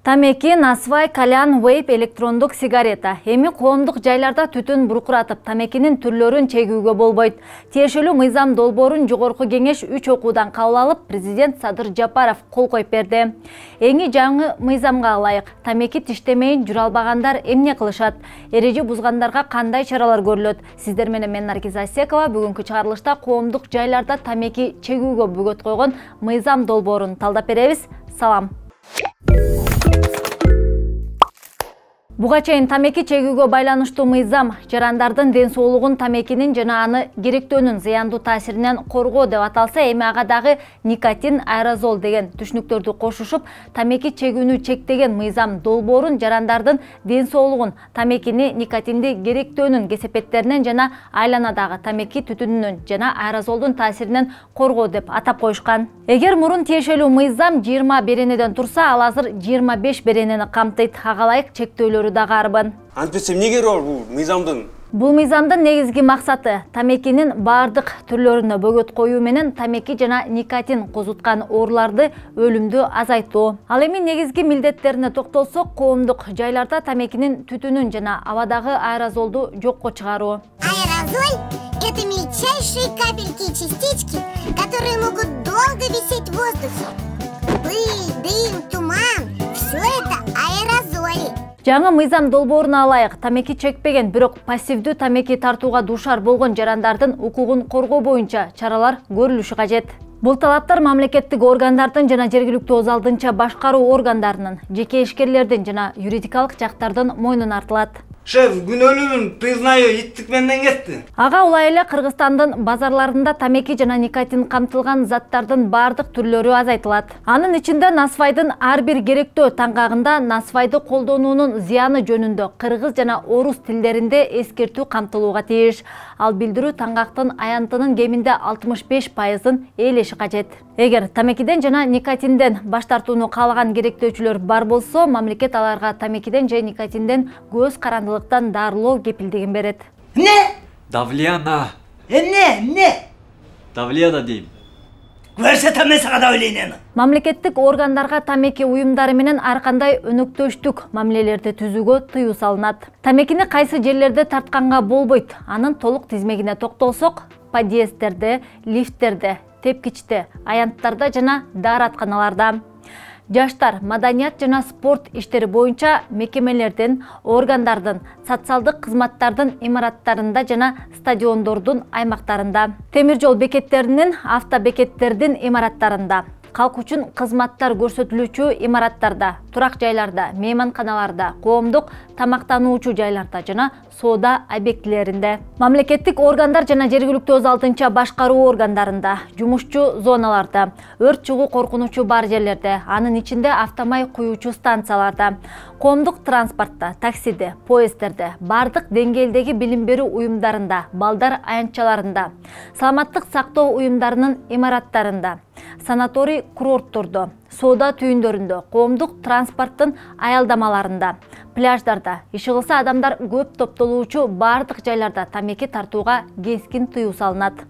Тамеки, насвай, кальян, вейп, электрондук сигарета. Эми коомдук жайларда түтүн буркуратып, тамекинин түрлөрүн чегүүгө болбойт. Тиешелүү мыйзам долбоорун жогорку кеңеш 3 окуудан кабыл алып, президент Садыр Жапаров кол коюп берди. Эми жаңы мыйзамга ылайык тамеки тиштемейин жүрө албагандар эмне кылышат? Эреже бузгандарга кандай чаралар көрүлөт? Сиздер менен мен Наргиз Асекова бүгүнкү чыгарылышта коомдук жайларда тамеки чегүүгө бөгөт койгон мыйзам долбоорун талдап беребиз. Салам. Буга чейин тамеки чегүүгө байланыштуу мыйзам жарандардын ден соолугун тамекинин жана аны керектөөнүн зыяндуу таасиринен коргоо деп аталса, эми ага дагы никотин, аэрозол деген түшүнүктөрдү кошушуп, тамеки чегүүнү чектеген мыйзам долбоорун жарандардын ден соолугун, тамекини, никотинди керектөөнүн кесепеттеринен жана айланадагы тамеки түтүнүнөн жана аэрозолдун таасиринен коргоо деп атап коюшкан. Эгер мурун тиешелүү мыйзам 20 беренеден турса, ал азыр 25 беренени камтыйт. Ага ылайык чектөөлөрү дагы арбын. Антпесем неге бар бул мыйзамдын? Бул мыйзамдын негизги максаты тамекинин бардык түрлөрүнө бөгөт коюу менен тамеки жана никотин козуткан ооруларды, өлүмдү азайтуу. Ал эми негизги милдеттерине токтолсок, коомдук жайларда тамекинин түтүнүн жана абадагы аэрозолду жокко чыгаруу. Аэрозоль – это мельчайшие капельки и частички, которые могут долго висеть в воздухе. Пыль, дым, туман – все это аэрозоли. Жаңы мыйзам долбооруна ылайык тамеки чекпеген, бирок пассивдүү тамеки тартууга дуушар болгон жарандардын укугун коргоо боюнча чаралар көрүлүшү кажет. Бул талаптар мамлекеттик органдардын жана жергиликтүү өз алдынча башкаруу органдарынын, жеке ишкерлердин жана юридикалык жактардын мойнуна артылат. Шеф, күнөөлүүн признаю иттик менден кетти. Ага улай эле Кыргызстандын базарларында тамеки жана никотин камтылган заттардын бардык түрлөрү азайтылат. Анын ичинде насвайдын ар бир керектөө таңгагында насвайды колдонуунун зыяны жөнүндө кыргыз жана орус тилдеринде эскертүү камтылууга тийиш. Ал билдирүү таңгактын аянтынын кеминде 65%-ын ээлеши кажет. Эгер тамекиден жана никотинден баш тартууну каалаган керектөөчүлөр бар болсо, мамлекет аларга тамекиден же никотинден көз карандылыктан дарылоо кепилдигин берет. Не? Давлияна. Не? Давлияда дейм. Көрсөтөм мен сага давлениени. Мамлекеттик органдарга тамеки уюмдары менен ар кандай өнөктөштүк мамилелерди түзүүгө тыюу салынат. Тамекини кайсы жерлерде тартканга болбойт? Анын толук тизмегине токтолсок, подъезддерде, лифттерде, тепкичте, аянттарда жана дааратканаларда. Жаштар, маданият жана спорт иштери боюнча мекемелердин, органдардын, социалдык кызматтардын имараттарында жана стадиондордун аймактарында, темир жол бекеттеринин, автобекеттердин имараттарында, калк үчүн кызматтар көрсөтүлүүчү имараттарда, турак жайларда, мейманканаларда, коомдук тамактануучу жайларда жана соода объектилеринде, мамлекеттик органдар жана жергиликтүү өз алдынча башкаруу органдарында, жумушчу зоналарда, өрт чыгуу коркунучу бар жерлерде, анын ичинде автомай куюучу станцияларда, коомдук транспортто, таксиде, поезддерде, бардык деңгээлдеги билим берүү уюмдарында, балдар аянтчаларында, саламаттык сактоо уюмдарынын имараттарында, санаторий курорттордо, соода түйүндөрүндө, коомдук транспорттун аялдамаларында, пляждарда, иши кылса адамдар көп топтолуучу бардык жайларда тамеки тартууга кескин тыюу салынат.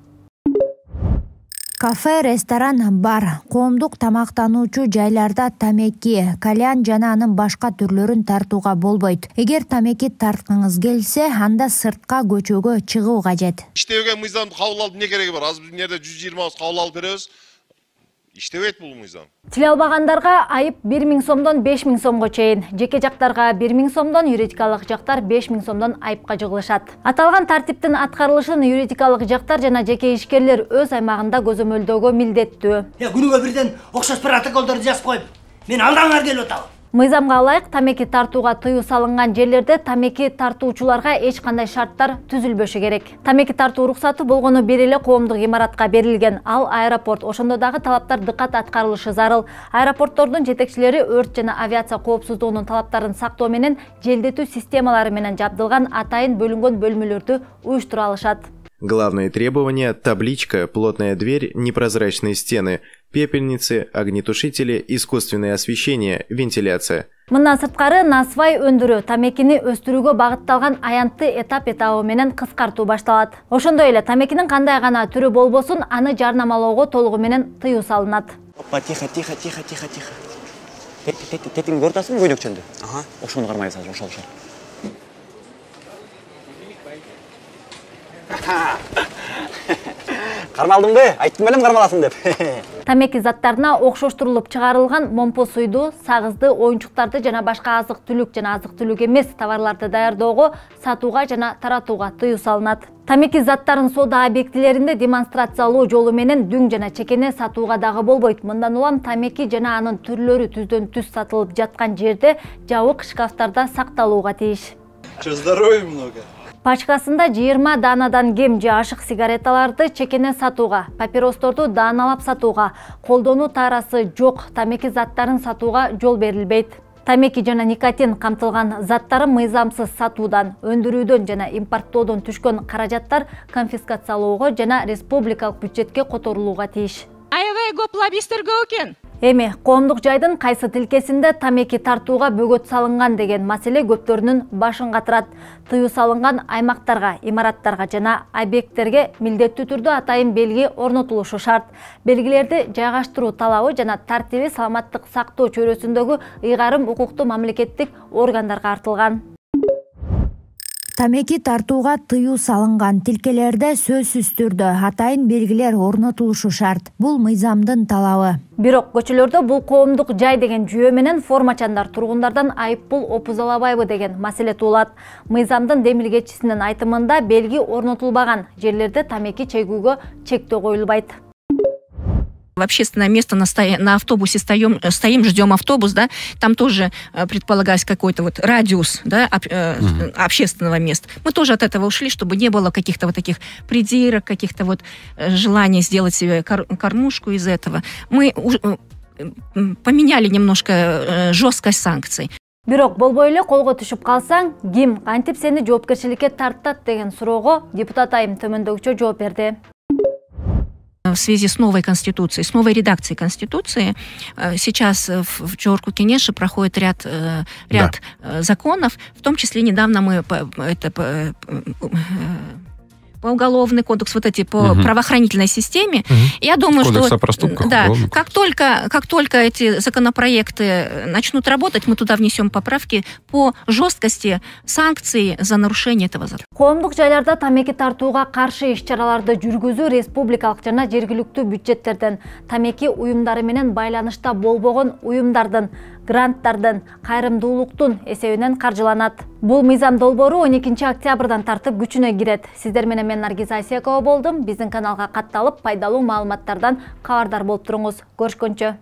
Кафе, ресторан, бар, коомдук тамактануучу жайларда тамеки, кальян жана анын башка түрлөрүн тартууга болбойт. Эгер тамеки тарткыңыз келсе, анда сыртка көчөгө чыгуу кажет. Иштебеген мыйзамды кабыл алып эмне кереги бар? Азыр биздин жерде 120 кабыл алып беребиз. Иштебейт бул мыйзам. Тил албагандарга айып 1000 сомдон 5000 сомго чейин, жеке жактарга 1000 сомдон, юридикалык жактар 5000 сомдон айыпка жыгылышат. Аталган тартиптин аткарылышын юридикалык жактар жана жеке ишкерлер өз аймагында көзөмөлдөөгө милдеттүү. Күнүгө бирден окшош протоколдорду жазып коюп, мен алдаңар келип атам. Мыйзамга ылайык тамеки тартууга тыюу салынган жерлерде тамеки тартуучуларга эч кандай шарттар түзүлбөшү керек. Тамеки тартуу уруксаты болгону бир эле коомдук имаратка берилген. Ал аэропорт, ошондо дагы талаптар дыккат аткарылышы зарыл. Аэропорттордун жетекчилери өрт жана авиация коопсуздугунун талаптарын сактоо менен желдетүү системалары менен жабдылган атайын бөлүнгөн бөлмөлөрдү уюштура алышат. Главные требования – табличка, плотная дверь, непрозрачные стены, пепельницы, огнетушители, искусственное освещение, вентиляция. Мындан сырткары насвай өндүрүү, тамекини өстүрүүгө багытталган аянтты этап-этабы менен кыскартуу башталат. Ошондой эле тамекинин кандай гана түрү болбосун, аны жарнамалоого толугу менен тыюу салынат. Опа, тихо. Тетиңди көрүп атасыңбы көйнөкчөндү? Ошону кармай салшы, ошол. Кармалдыңбы? Айттым белем кармаласың деп. Тамеки заттарына окшоштурулуп чыгарылган момпо суйду, сагызды, оюнчуктарды жана башка азык-түлүк жана азык-түлүк эмес товарларды даярдоого, сатууга жана таратууга тыюу салынат. Тамеки заттарын соода объектилеринде демонстрациялоо жолу менен дүң жана чекене сатууга дагы болбойт. Мындан улам тамеки жана анын түрлөрү түздөн түз сатылып жаткан жерде жабык шкафтарда сакталууга тийиш. Что, здоровья много? Пачкасында 20 даанадан кем же ашык сигареталарды чекене сатууга, папиросторду дааналап сатууга, колдонуу таарасы жок тамеки заттарын сатууга жол берилбейт. Тамеки жана никотин камтылган заттарын мыйзамсыз сатуудан, өндүрүүдөн жана импорттоодон түшкөн каражаттар конфискациялоого жана республикалык бюджетке которулууга тийиш. Аябай көп лоббистерге экен. Эми коомдук жайдын кайсы тилкесинде тамеки тартууга бөгөт салынган деген маселе көптөрүнүн башын катырат. Тыюу салынган аймактарга, имараттарга жана объекттерге милдеттүү түрдө атайын белги орнотулушу шарт. Белгилерди жайгаштыруу талабы жана тартиби саламаттык сактоо чөйрөсүндөгү ыйгарым укуктуу мамлекеттик органдарга артылган. Тамеки тартууга тыюу салынган тилкелерде сөзсүз түрдө атайын белгилер орнотулушу шарт. Бул мыйзамдын талабы. Бирок көчөлөрдө бул коомдук жай деген жүйө менен формачандар тургундардан айыппул опузалабайбы деген маселе туулат. Мыйзамдын демилгечисинин айтымында белги орнотулбаган жерлерде тамеки чегүүгө чектөө коюлбайт. В общественное место на автобусе стоим, ждем автобус, да, там тоже предполагается какой-то вот радиус, да, общественного места. Мы тоже от этого ушли, чтобы не было каких-то вот таких придирок, каких-то вот желаний сделать себе кормушку из этого. Мы поменяли немножко жесткость санкций. Бирок болбой эле колго түшүп калсаң, ким кантип сени жоопкерчиликке тартат деген суроого депутат Айым төмөндөгүчө жооп берди. В связи с новой Конституцией, с новой редакцией Конституции, сейчас в Чорку-Кенеше проходит ряд законов, в том числе недавно мы по уголовный кодекс, вот эти по правоохранительной системе. Я думаю, кодекс что о проступках, да, как только эти законопроекты начнут работать, мы туда внесем поправки по жесткости санкций за нарушение этого закона. Коомдук жайларда тамеки тартууга каршы иш-чараларды жүргүзүү республикалык жана жергиликтүү бюджеттерден, тамеки уюмдары менен байланышта болбогон уюмдардын, гранттардын, кайрымдуулуктун эсебинен каржыланат. Бул мыйзам долбоору 12 октябрдан тартып күчүнө кирет. Сиздер менен мен Наргиз Айсекова болдум. Биздин каналга катталып, пайдалуу маалыматтардан кабардар болуп туруңуз. Көрүшкөнчө.